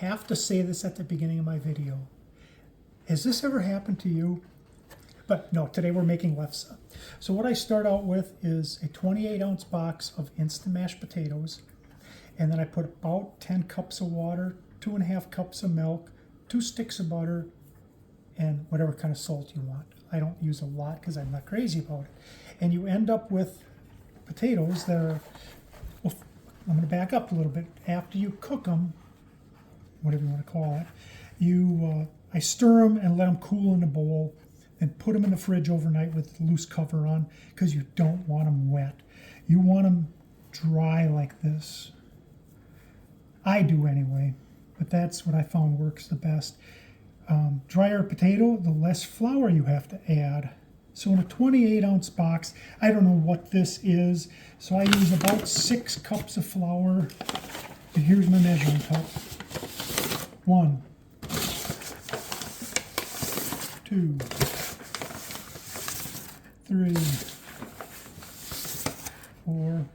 Have to say this at the beginning of my video. Has this ever happened to you? But no, today we're making lefse. So what I start out with is a 28-ounce box of instant mashed potatoes, and then I put about 10 cups of water, 2.5 cups of milk, 2 sticks of butter, and whatever kind of salt you want. I don't use a lot because I'm not crazy about it. And you end up with potatoes that are, well, I'm going to back up a little bit. After you cook them, whatever you want to call it, I stir them and let them cool in a bowl and put them in the fridge overnight with the loose cover on because you don't want them wet. You want them dry like this. I do anyway, but that's what I found works the best. Drier potato, the less flour you have to add. So in a 28-ounce box, I don't know what this is, so I use about 6 cups of flour. And here's my measuring cup. 1, 2, 3, 4,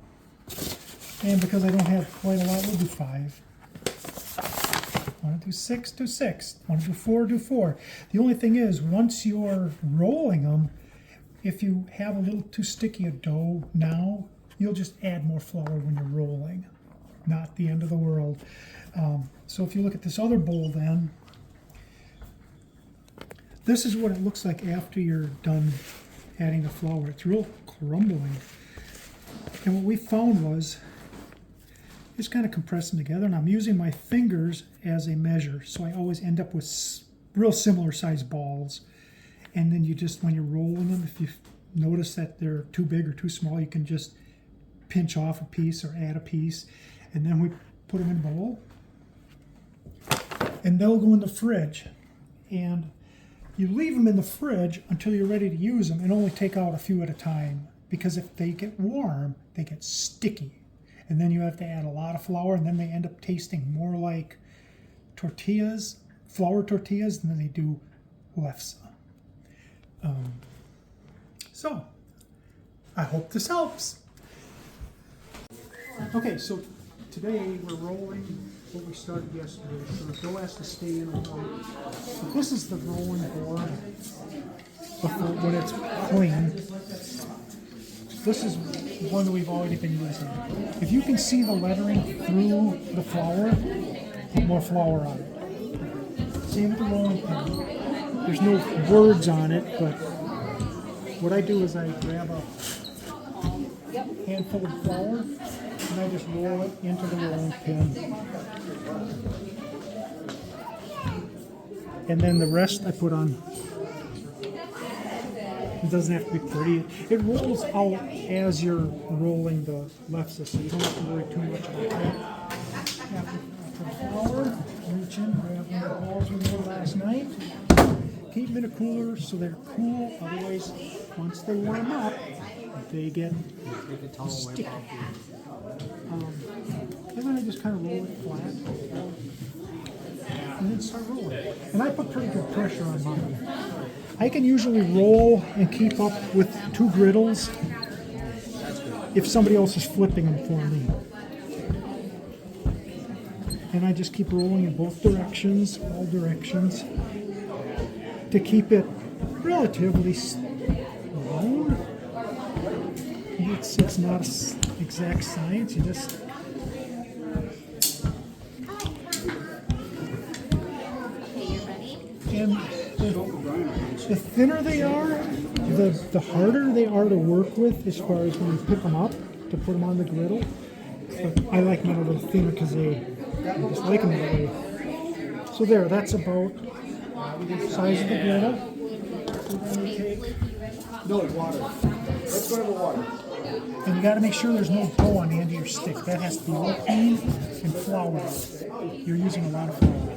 and because I don't have quite a lot, we'll do 5. Want to do 6, do 6. Want to do 4, do 4. The only thing is, once you're rolling them, if you have a little too sticky a dough now, you'll just add more flour when you're rolling. Not the end of the world. So if you look at this other bowl then, this is what it looks like after you're done adding the flour. It's real crumbling. And what we found was, just kind of compressing together, and I'm using my fingers as a measure, so I always end up with real similar sized balls. And then you just, when you're rolling them, if you notice that they're too big or too small, you can just pinch off a piece or add a piece, and then we put them in a bowl, and they'll go in the fridge. And you leave them in the fridge until you're ready to use them, and only take out a few at a time, because if they get warm, they get sticky. And then you have to add a lot of flour, and then they end up tasting more like tortillas, flour tortillas, than they do lefse. So, I hope this helps. Okay, so today we're rolling what we started yesterday. So the dough has to stay in a while. So this is the rolling board before, when it's clean. This is one that we've already been using. If you can see the lettering through the flour, put more flour on it. Same with the rolling pin. There's no words on it, but what I do is I grab a handful of flour and I just roll it into the rolling pin. And then the rest I put on. It doesn't have to be pretty. It rolls out as you're rolling the lefse, so you don't have to worry too much about that. After the flour, reach in, grab one of the balls we made last night. Keep them in a cooler so they're cool. Otherwise, once they warm up, they get sticky. And then I just kind of roll it flat. And then start rolling. And I put pretty good pressure on mine. I can usually roll and keep up with 2 griddles if somebody else is flipping them for me. And I just keep rolling in both directions, all directions, to keep it relatively round. It's not an exact science, you just... And the thinner they are, the harder they are to work with as far as when you pick them up to put them on the griddle. But I like them a little thinner because I just like them that way. So there, that's about the size of the griddle. So then you take... No water. Let's go to the water. And you got to make sure there's no dough on the end of your stick. That has to be all clean and flour. You're using a lot of flour.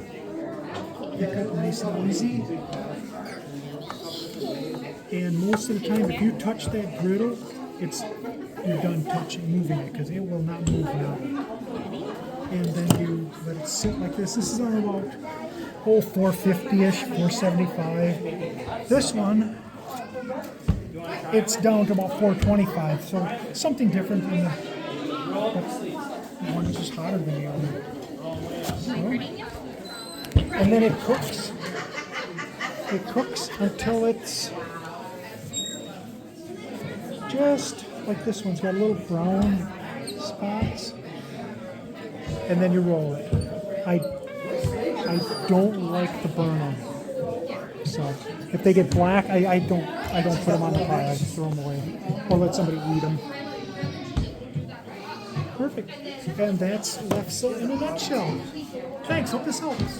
Pick it nice and easy. And most of the time, if you touch that griddle, you're done moving it, because it will not move now. And then you let it sit like this. This is on about 450-ish, 475. This one, it's down to about 425. So something different than the one that's just hotter than the other. So, And then it cooks. It cooks until it's just like this one's got little brown spots. And then you roll it. I don't like the burn on it. So if they get black, I don't put them on the pie. I just throw them away or let somebody eat them. Perfect. And that's Lefse in a nutshell. Thanks. Hope this helps.